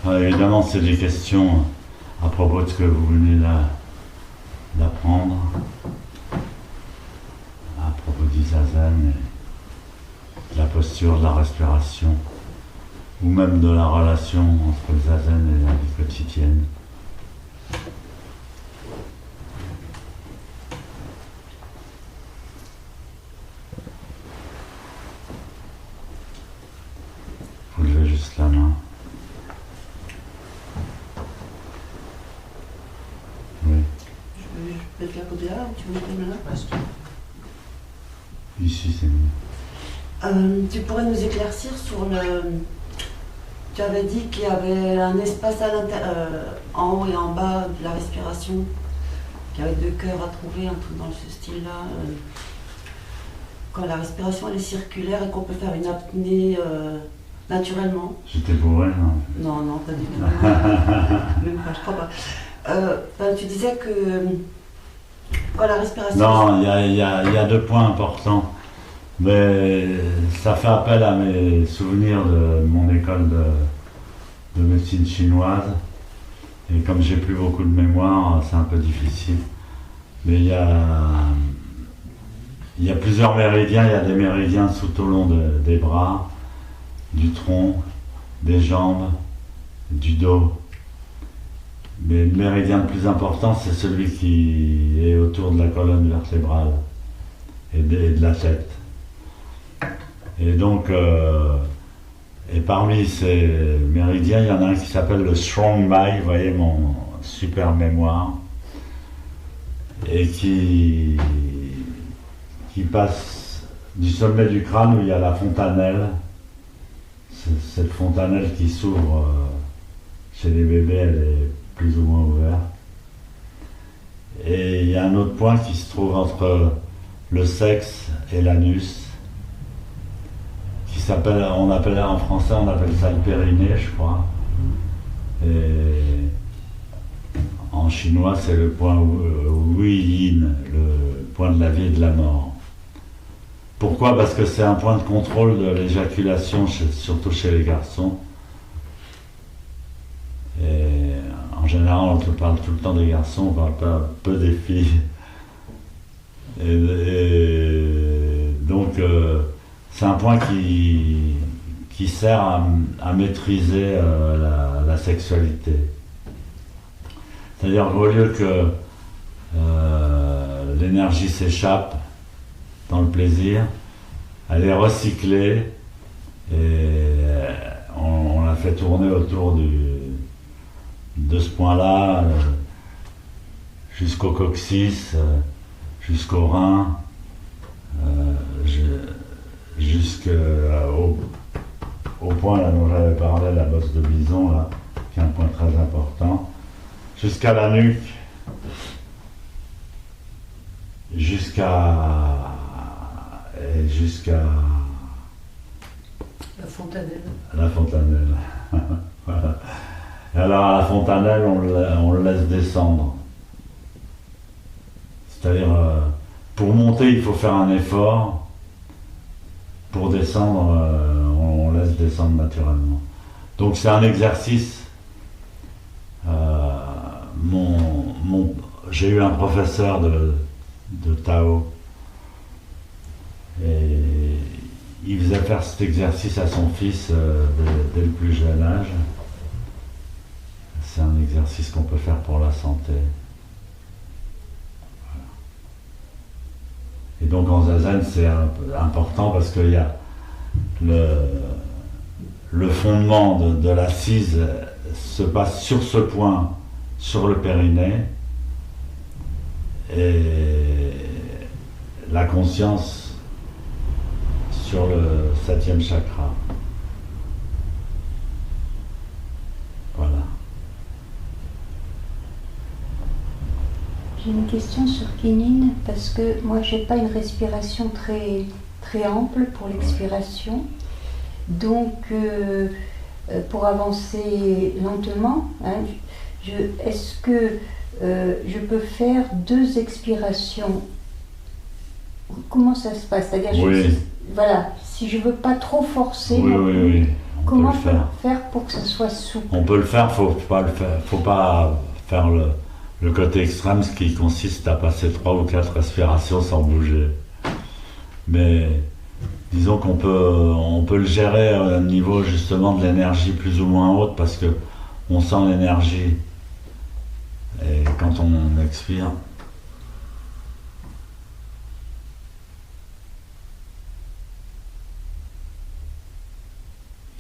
Évidemment, c'est des questions à propos de ce que vous venez d'apprendre, à propos du zazen, et de la posture, de la respiration, ou même de la relation entre le zazen et la vie quotidienne. Vous levez juste la main. Oui. Je peux te la poser là ou tu veux me là? Ici, c'est mieux. Tu pourrais nous éclaircir sur le... Tu avais dit qu'il y avait un espace à en haut et en bas de la respiration, qu'il y avait deux cœurs à trouver, un truc dans ce style-là. Quand la respiration elle est circulaire et qu'on peut faire une apnée naturellement. J'étais bourré, non? Non, non, pas du tout. Même pas, je crois pas. Tu disais que quand la respiration... Non, il y a deux points importants. Mais ça fait appel à mes souvenirs de mon école de médecine chinoise. Et comme j'ai plus beaucoup de mémoire, c'est un peu difficile. Mais il y a plusieurs méridiens. Il y a des méridiens tout au long des bras, du tronc, des jambes, du dos. Mais le méridien le plus important, c'est celui qui est autour de la colonne vertébrale et de la tête. Et donc, et parmi ces méridiens, il y en a un qui s'appelle le Strong Mai, vous voyez mon super mémoire, et qui passe du sommet du crâne où il y a la fontanelle, cette fontanelle qui s'ouvre chez les bébés, elle est plus ou moins ouverte. Et il y a un autre point qui se trouve entre le sexe et l'anus, qui s'appelle, en français on appelle ça le périnée, je crois. Et en chinois c'est le point Wu-Yin, le point de la vie et de la mort. Pourquoi? Parce que c'est un point de contrôle de l'éjaculation, surtout chez les garçons. Et en général on parle tout le temps des garçons, on parle pas peu des filles. Et donc c'est un point qui sert à maîtriser la sexualité. C'est-à-dire qu'au lieu que l'énergie s'échappe dans le plaisir, elle est recyclée et on la fait tourner autour de ce point-là jusqu'au coccyx, jusqu'au rein, jusqu'au point là dont j'avais parlé, la bosse de bison, là, qui est un point très important, jusqu'à la nuque, jusqu'à La fontanelle. la fontanelle. Voilà. Et alors à la fontanelle, on le laisse descendre. C'est-à-dire, pour monter, il faut faire un effort. Pour descendre, on laisse descendre naturellement. Donc c'est un exercice. J'ai eu un professeur de Tao et il faisait faire cet exercice à son fils dès le plus jeune âge. C'est un exercice qu'on peut faire pour la santé. Et donc en zazen, c'est important parce qu'il y a le fondement de l'assise se passe sur ce point, sur le périnée, et la conscience sur le 7e chakra. Voilà. J'ai une question sur Kinine, parce que moi j'ai pas une respiration très, très ample pour l'expiration. Donc pour avancer lentement, hein, est-ce que je peux faire 2 expirations? Comment ça se passe? C'est-à-dire, oui. voilà, si je veux pas trop forcer. Oui. Comment peut le faire. faire pour que ça soit souple? On peut le faire, faut pas faire le côté extrême, ce qui consiste à passer 3 ou 4 respirations sans bouger. Mais disons on peut le gérer au niveau justement de l'énergie plus ou moins haute, parce que on sent l'énergie. Et quand on expire,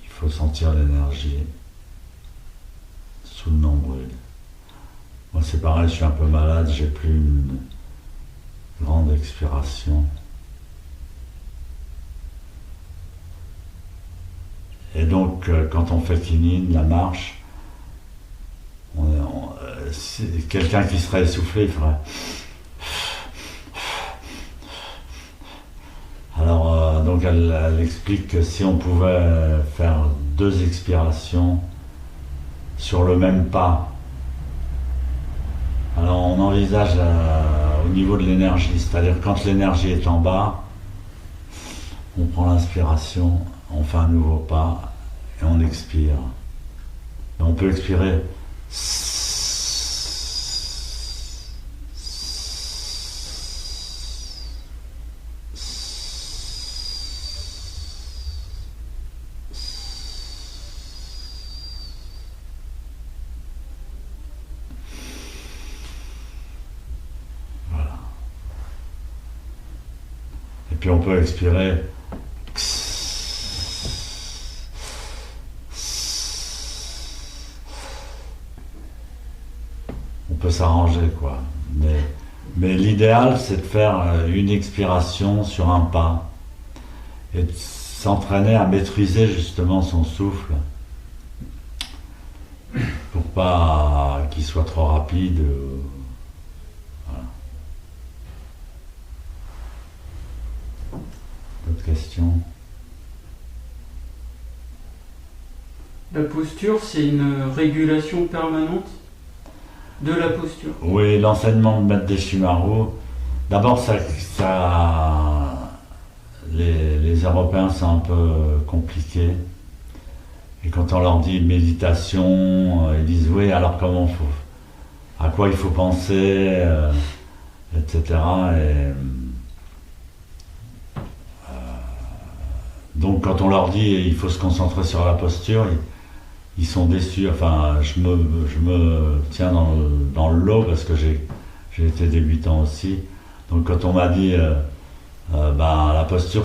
il faut sentir l'énergie sous le nombril. Moi c'est pareil, je suis un peu malade, j'ai plus une grande expiration. Et donc quand on fait Kinine, la marche, quelqu'un qui serait essoufflé, il ferait. Alors donc elle explique que si on pouvait faire 2 expirations sur le même pas, alors on envisage au niveau de l'énergie, c'est-à-dire quand l'énergie est en bas, on prend l'inspiration, on fait un nouveau pas et on expire. Et on peut expirer voilà. Et puis on peut expirer peut s'arranger quoi. Mais l'idéal c'est de faire une expiration sur un pas et de s'entraîner à maîtriser justement son souffle pour pas qu'il soit trop rapide. Voilà. D'autres questions? La posture, c'est une régulation permanente de la posture. Oui, l'enseignement de Maître Deshimaru, d'abord les Européens sont un peu compliqués. Et quand on leur dit méditation, ils disent oui, alors à quoi il faut penser, etc. Donc quand on leur dit il faut se concentrer sur la posture, ils sont déçus. Enfin, je me tiens dans le lot parce que j'ai été débutant aussi. Donc quand on m'a dit la posture,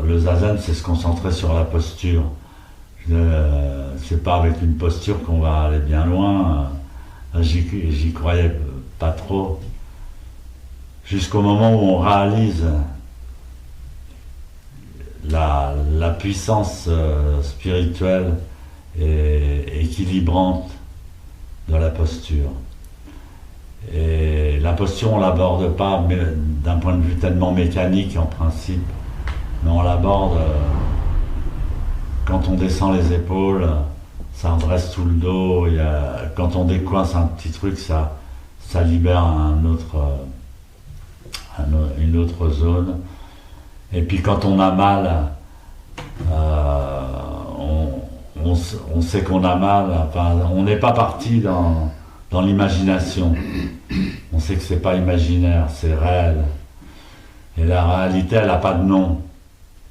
le zazen, c'est se concentrer sur la posture. C'est pas avec une posture qu'on va aller bien loin. J'y croyais pas trop. Jusqu'au moment où on réalise la puissance spirituelle et équilibrante de la posture. Et la posture, on l'aborde pas d'un point de vue tellement mécanique en principe, mais on l'aborde quand on descend les épaules, ça redresse tout le dos. Quand on décoince un petit truc, ça libère une autre zone. Et puis quand on a mal, on sait qu'on a mal. Enfin, on n'est pas parti dans l'imagination. On sait que c'est pas imaginaire, c'est réel. Et la réalité, elle n'a pas de nom.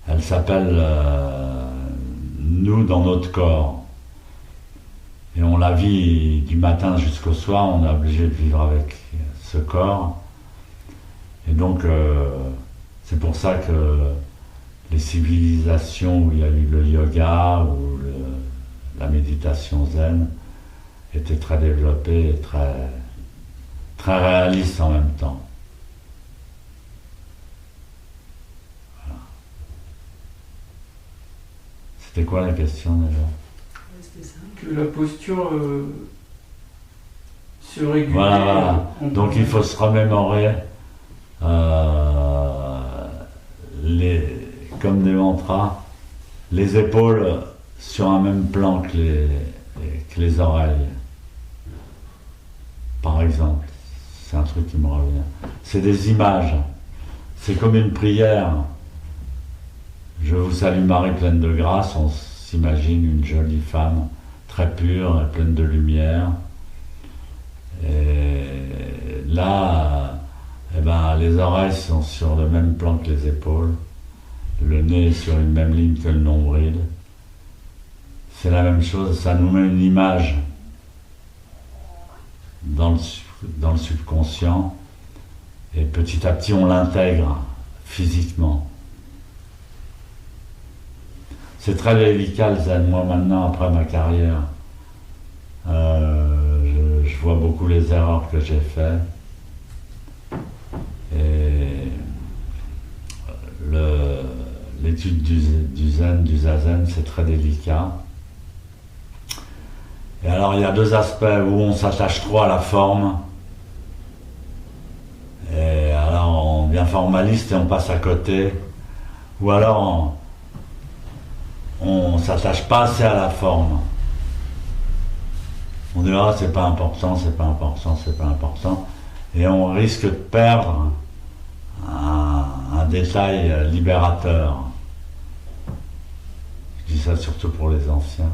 Elle s'appelle nous dans notre corps. Et on la vit du matin jusqu'au soir, on est obligé de vivre avec ce corps. Et donc, c'est pour ça que les civilisations où il y a eu le yoga ou la méditation zen étaient très développées et très, très réalistes en même temps. Voilà. C'était quoi la question déjà? Que la posture se régule. Voilà. Donc il faut se remémorer comme des mantras, les épaules sur un même plan que les oreilles. Par exemple, c'est un truc qui me revient. C'est des images. C'est comme une prière. Je vous salue Marie pleine de grâce. s'imagine une jolie femme très pure et pleine de lumière. Et là, eh ben, les oreilles sont sur le même plan que les épaules, le nez est sur une même ligne que le nombril. C'est la même chose, ça nous met une image dans le subconscient et petit à petit on l'intègre physiquement. C'est très délicat le zen. Moi maintenant, après ma carrière, je vois beaucoup les erreurs que j'ai faites. Et l'étude du zen, du zazen, c'est très délicat. Et alors il y a deux aspects où on s'attache trop à la forme. Et alors on devient formaliste et on passe à côté. Ou alors on s'attache pas assez à la forme. On dit ah c'est pas important, c'est pas important, c'est pas important. Et on risque de perdre un détail libérateur. Je dis ça surtout pour les anciens.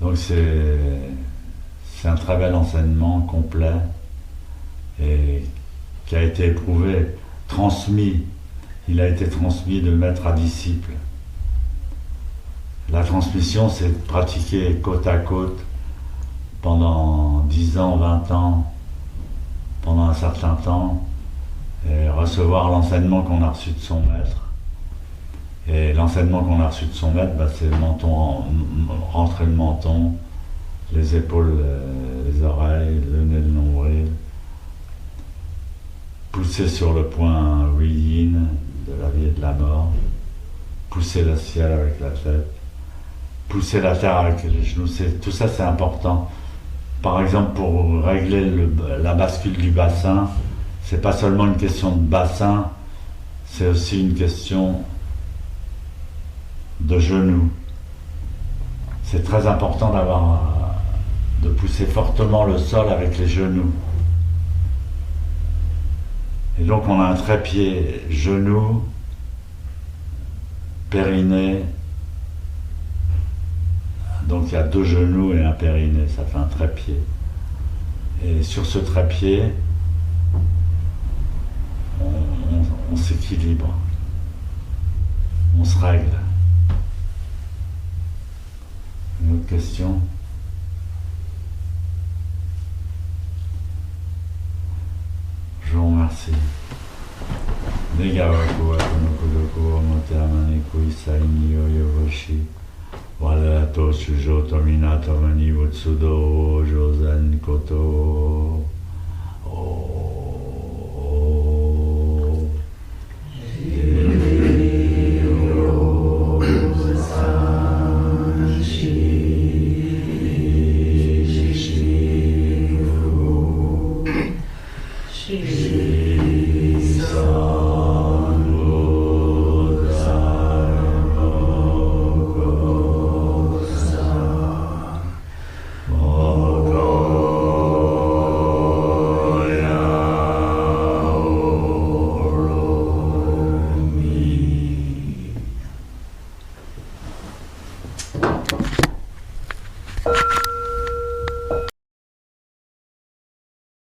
Donc c'est un très bel enseignement complet et qui a été éprouvé, transmis. Il a été transmis de maître à disciple. La transmission, c'est de pratiquer côte à côte pendant 10 ans, 20 ans, pendant un certain temps, et recevoir l'enseignement qu'on a reçu de son maître. Et l'enseignement qu'on a reçu de son maître, bah, c'est le menton, rentrer le menton, les épaules, les oreilles, le nez, le nombril, pousser sur le point Yin de la vie et de la mort, pousser le ciel avec la tête, pousser la terre avec les genoux, tout ça c'est important. Par exemple, pour régler la bascule du bassin, c'est pas seulement une question de bassin, c'est aussi une question de genoux. C'est très important de pousser fortement le sol avec les genoux. Et donc on a un trépied genou, périnée. Donc il y a deux genoux et un périnée, ça fait un trépied. Et sur ce trépied, on s'équilibre, on se règle. Une autre question? Je vous remercie. Negawaku Akonokudoko Motamaniku Isaini Yoyoshi Wadato Shujo Tomina Tomani Wutsudo Josen Koto